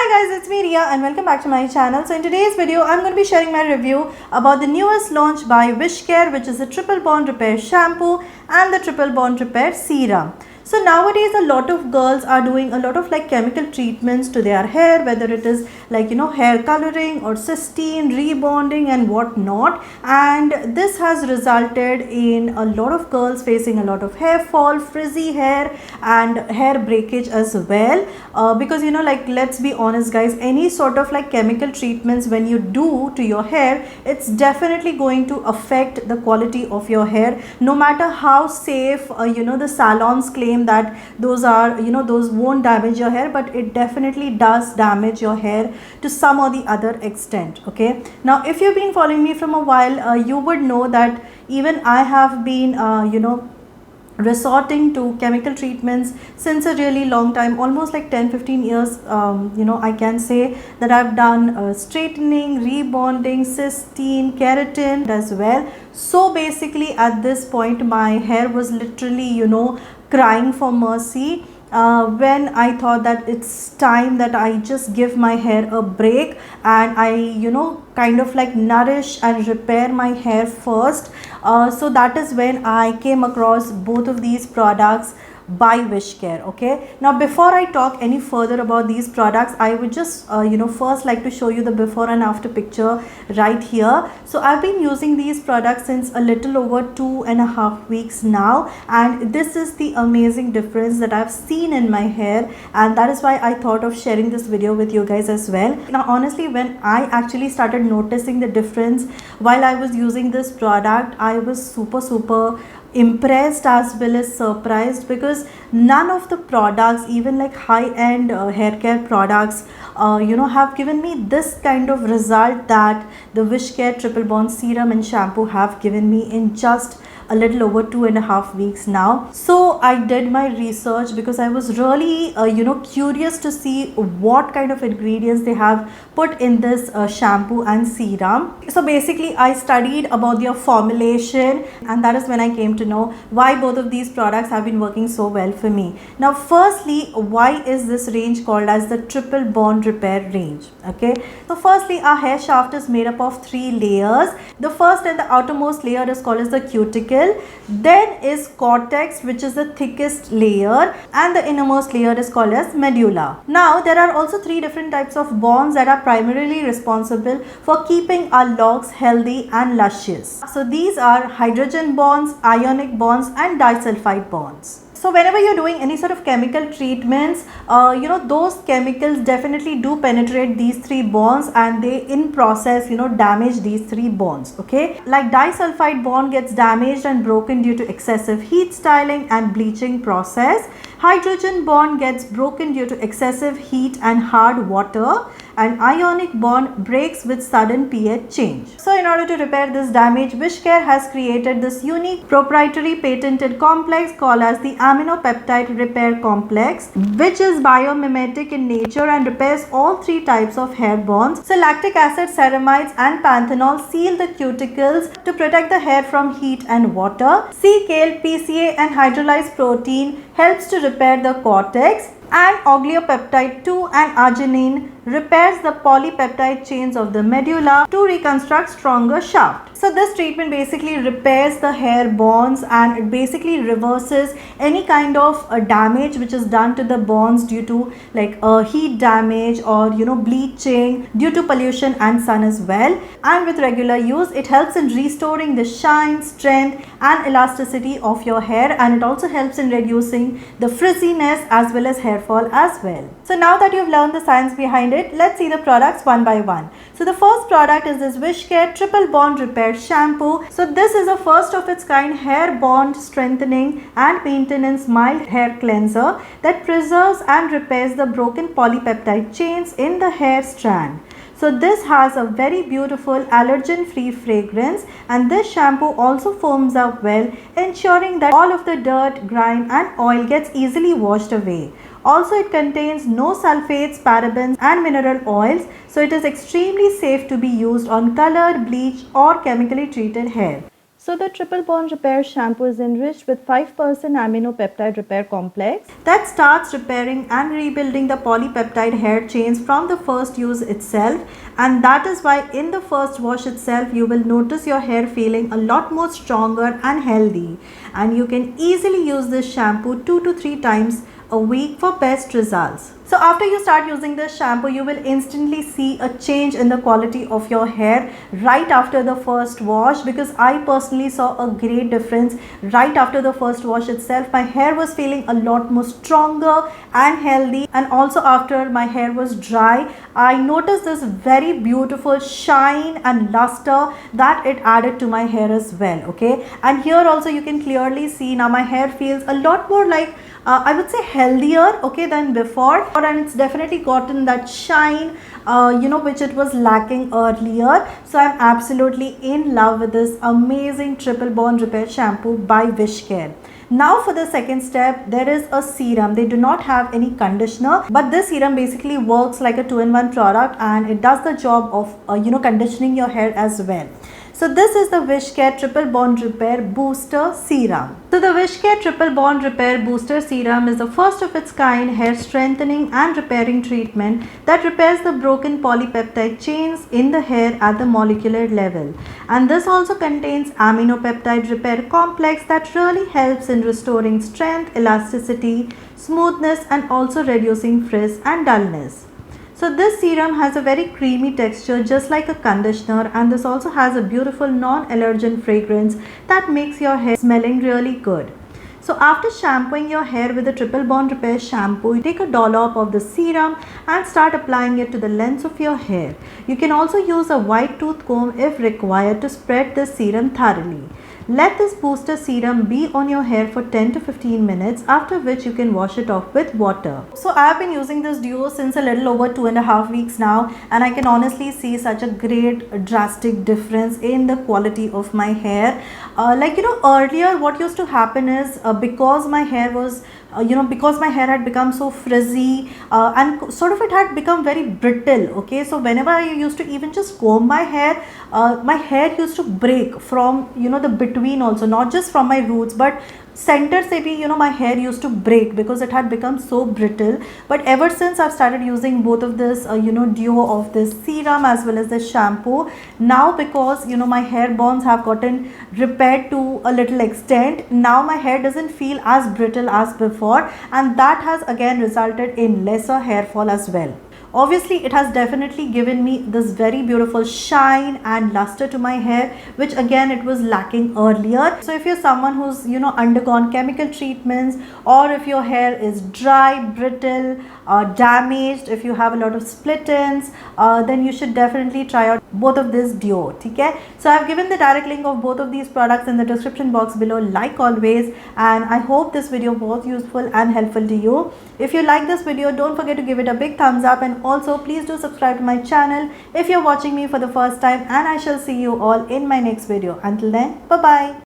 Hi guys, it's me Ria and welcome back to my channel. So in today's video, I'm going to be sharing my review about the newest launch by Wishcare, which is the Triple Bond Repair Shampoo and the Triple Bond Repair Serum. So nowadays a lot of girls are doing a lot of chemical treatments to their hair, whether it is hair coloring or cysteine, rebonding and whatnot, and this has resulted in a lot of girls facing a lot of hair fall, frizzy hair and hair breakage as well, because let's be honest guys, any sort of chemical treatments when you do to your hair, it's definitely going to affect the quality of your hair, no matter how safe the salons claim that those are those won't damage your hair, but it definitely does damage your hair to some or the other extent. Okay, now if you've been following me from a while, you would know that even I have been resorting to chemical treatments since a really long time, almost 10-15 years. I can say that I've done straightening, rebonding, cysteine, keratin as well. So basically at this point my hair was literally crying for mercy when I thought that it's time that I just give my hair a break and I kind of nourish and repair my hair first. So that is when I came across both of these products by Wishcare. Okay, now before I talk any further about these products, I would just first like to show you the before and after picture right here. So I've been using these products since a little over 2.5 weeks now, and this is the amazing difference that I've seen in my hair, and that is why I thought of sharing this video with you guys as well. Now honestly, when I actually started noticing the difference while I was using this product, I was super impressed as well as surprised, because none of the products, even high-end hair care products, have given me this kind of result that the Wishcare Triple Bond Serum and Shampoo have given me in just a little over 2.5 weeks now. So I did my research because I was really curious to see what kind of ingredients they have put in this shampoo and serum. So basically I studied about their formulation, and that is when I came to know why both of these products have been working so well for me. Now firstly, why is this range called as the Triple Bond Repair Range? Okay, so firstly, our hair shaft is made up of 3 layers. The first and the outermost layer is called as the cuticle. Then is cortex, which is the thickest layer, and the innermost layer is called as medulla. Now there are also 3 different types of bonds that are primarily responsible for keeping our locks healthy and luscious. So these are hydrogen bonds, ionic bonds and disulfide bonds. So whenever you're doing any sort of chemical treatments, those chemicals definitely do penetrate these 3 bonds, and they in process damage these 3 bonds. Okay, like disulfide bond gets damaged and broken due to excessive heat styling and bleaching process. Hydrogen bond gets broken due to excessive heat and hard water, and ionic bond breaks with sudden pH change. So in order to repair this damage, Wishcare has created this unique proprietary patented complex called as the aminopeptide repair complex, which is biomimetic in nature and repairs all 3 types of hair bonds. So lactic acid, ceramides and panthenol seal the cuticles to protect the hair from heat and water. Sea kale, PCA and hydrolyzed protein helps to repair the cortex, and oligopeptide 2 and arginine repairs the polypeptide chains of the medulla to reconstruct stronger shaft. So this treatment basically repairs the hair bonds, and it basically reverses any kind of damage which is done to the bonds due to heat damage or bleaching due to pollution and sun as well. And with regular use, it helps in restoring the shine, strength and elasticity of your hair, and it also helps in reducing the frizziness as well as hair fall as well. So now that you've learned the science behind it, let's see the products one by one. So the first product is this Wishcare Triple Bond Repair Shampoo. So this is a first of its kind hair bond strengthening and maintenance mild hair cleanser that preserves and repairs the broken polypeptide chains in the hair strand. So this has a very beautiful allergen free fragrance, and this shampoo also foams up well, ensuring that all of the dirt, grime and oil gets easily washed away. Also, it contains no sulfates, parabens and mineral oils, so it is extremely safe to be used on colored, bleached or chemically treated hair. So the Triple Bond Repair shampoo is enriched with 5% aminopeptide repair complex that starts repairing and rebuilding the polypeptide hair chains from the first use itself, and that is why in the first wash itself you will notice your hair feeling a lot more stronger and healthy, and you can easily use this shampoo 2 to 3 times a week for best results. So after you start using this shampoo, you will instantly see a change in the quality of your hair right after the first wash, because I personally saw a great difference right after the first wash itself. My hair was feeling a lot more stronger and healthy, and also after my hair was dry, I noticed this very beautiful shine and luster that it added to my hair as well. Okay, and here also you can clearly see now my hair feels a lot more like I would say healthier, okay, than before, and it's definitely gotten that shine which it was lacking earlier. So I'm absolutely in love with this amazing Triple Bond Repair shampoo by Wishcare. Now for the second step, there is a serum. They do not have any conditioner, but this serum basically works like a 2-in-1 product, and it does the job of conditioning your hair as well. So this is the Wishcare Triple Bond Repair Booster Serum. So the Wishcare Triple Bond Repair Booster Serum is the first of its kind hair strengthening and repairing treatment that repairs the broken polypeptide chains in the hair at the molecular level. And this also contains aminopeptide repair complex that really helps in restoring strength, elasticity, smoothness, and also reducing frizz and dullness. So this serum has a very creamy texture just like a conditioner, and this also has a beautiful non-allergen fragrance that makes your hair smelling really good. So after shampooing your hair with the Triple Bond Repair shampoo, take a dollop of the serum and start applying it to the length of your hair. You can also use a wide tooth comb if required to spread the serum thoroughly. Let this booster serum be on your hair for 10 to 15 minutes, after which you can wash it off with water. So I have been using this duo since a little over 2.5 weeks now, and I can honestly see such a great drastic difference in the quality of my hair. Earlier what used to happen is because my hair was because my hair had become so frizzy and sort of it had become very brittle, okay, so whenever I used to even just comb my hair used to break from the between also, not just from my roots but center se bhi, my hair used to break because it had become so brittle. But ever since I've started using both of this duo of this serum as well as the shampoo, now because my hair bonds have gotten repaired to a little extent, now my hair doesn't feel as brittle as before, and that has again resulted in lesser hair fall as well. Obviously, it has definitely given me this very beautiful shine and luster to my hair, which again it was lacking earlier. So if you're someone who's undergone chemical treatments, or if your hair is dry, brittle, damaged, if you have a lot of split ends, then you should definitely try out both of this duo. Okay? So I've given the direct link of both of these products in the description box below, like always, and I hope this video was useful and helpful to you. If you like this video, don't forget to give it a big thumbs up, and also please do subscribe to my channel if you're watching me for the first time, and I shall see you all in my next video. Until then, bye bye.